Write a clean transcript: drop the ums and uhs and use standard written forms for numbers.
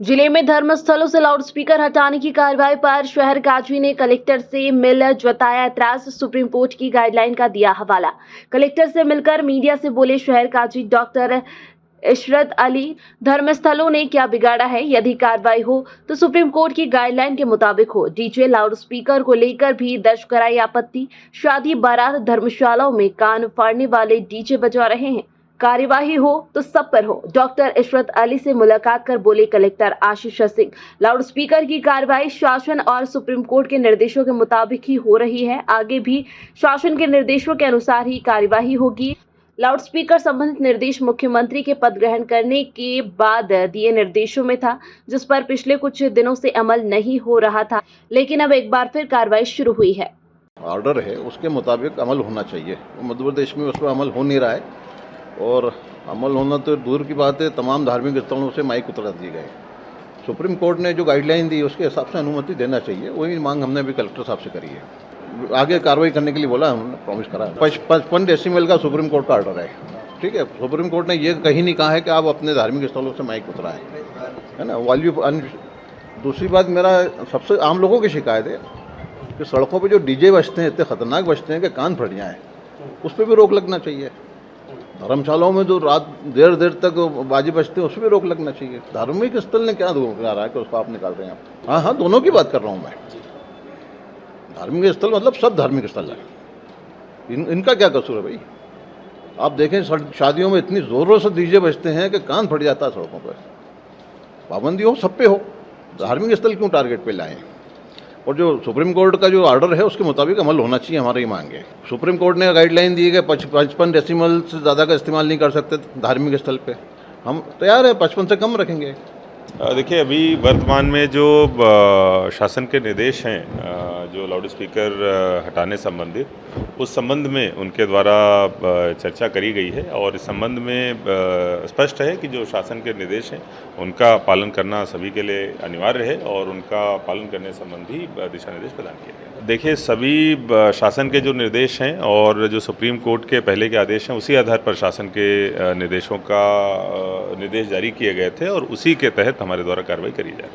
जिले में धर्मस्थलों से लाउडस्पीकर हटाने की कार्रवाई पर शहर काजी ने कलेक्टर से मिल जताया ऐतराज। सुप्रीम कोर्ट की गाइडलाइन का दिया हवाला। कलेक्टर से मिलकर मीडिया से बोले शहर काजी डॉक्टर इशरत अली, धर्मस्थलों ने क्या बिगाड़ा है? यदि कार्रवाई हो तो सुप्रीम कोर्ट की गाइडलाइन के मुताबिक हो। डीजे लाउडस्पीकर को लेकर भी दर्ज कराई आपत्ति। शादी बारात धर्मशालाओं में कान फाड़ने वाले डीजे बजा रहे हैं, कार्यवाही हो तो सब पर हो। डॉक्टर इशरत अली से मुलाकात कर बोले कलेक्टर आशीष सिंह, लाउडस्पीकर की कार्रवाई शासन और सुप्रीम कोर्ट के निर्देशों के मुताबिक ही हो रही है। आगे भी शासन के निर्देशों के अनुसार ही कार्यवाही होगी। लाउडस्पीकर संबंधित निर्देश मुख्यमंत्री के पद ग्रहण करने के बाद दिए निर्देशों में था, जिस पर पिछले कुछ दिनों से अमल नहीं हो रहा था, लेकिन अब एक बार फिर कार्रवाई शुरू हुई है। ऑर्डर है उसके मुताबिक अमल होना चाहिए। मध्य प्रदेश में उस पर अमल हो नहीं रहा है और अमल होना तो दूर की बात है, तमाम धार्मिक स्थलों से माइक उतरा दिए गए। सुप्रीम कोर्ट ने जो गाइडलाइन दी उसके हिसाब से अनुमति देना चाहिए। वही मांग हमने भी कलेक्टर साहब से करी है। आगे कार्रवाई करने के लिए बोला, हमने प्रॉमिस करा। 55 डेसिमल का सुप्रीम कोर्ट का ऑर्डर है, ठीक है। सुप्रीम कोर्ट ने ये कहीं नहीं कहा है कि आप अपने धार्मिक स्थलों से माइक उतराएं, है ना। दूसरी बात, मेरा सबसे आम लोगों की शिकायत है कि सड़कों पे जो डीजे बजते हैं, इतने खतरनाक बजते हैं कि कान फट जाएँ, उस पर भी रोक लगना चाहिए। धर्मशालाओं में जो रात देर देर तक बाजी बजते हैं, उस पर भी रोक लगना चाहिए। धार्मिक स्थल ने क्या आ रहा है कि उसको आप निकाल रहे हैं आप? हाँ, दोनों की बात कर रहा हूँ मैं। धार्मिक स्थल मतलब सब धार्मिक स्थल है। इनका क्या कसूर है भाई? आप देखें शादियों में इतनी जोरों से डीजे बजते हैं कि कान फट जाता है सड़कों पर। पाबंदी हो, सब पे हो, धार्मिक स्थल क्यों टारगेट पे लाएं? और जो सुप्रीम कोर्ट का जो ऑर्डर है उसके मुताबिक अमल होना चाहिए, हमारी मांग है। सुप्रीम कोर्ट ने गाइडलाइन दी है कि 55 डेसिमल से ज़्यादा का इस्तेमाल नहीं कर सकते धार्मिक स्थल पे। हम तैयार है, 55 से कम रखेंगे। देखिए, अभी वर्तमान में जो शासन के निर्देश हैं, जो लाउड स्पीकर हटाने संबंधित, उस संबंध में उनके द्वारा चर्चा करी गई है और इस संबंध में स्पष्ट है कि जो शासन के निर्देश हैं उनका पालन करना सभी के लिए अनिवार्य है और उनका पालन करने संबंधी दिशा निर्देश प्रदान किए गए। देखिए, सभी शासन के जो निर्देश हैं और जो सुप्रीम कोर्ट के पहले के आदेश हैं, उसी आधार पर शासन के निर्देशों का निर्देश जारी किए गए थे और उसी के तहत हमारे द्वारा कार्रवाई करी जा रही है।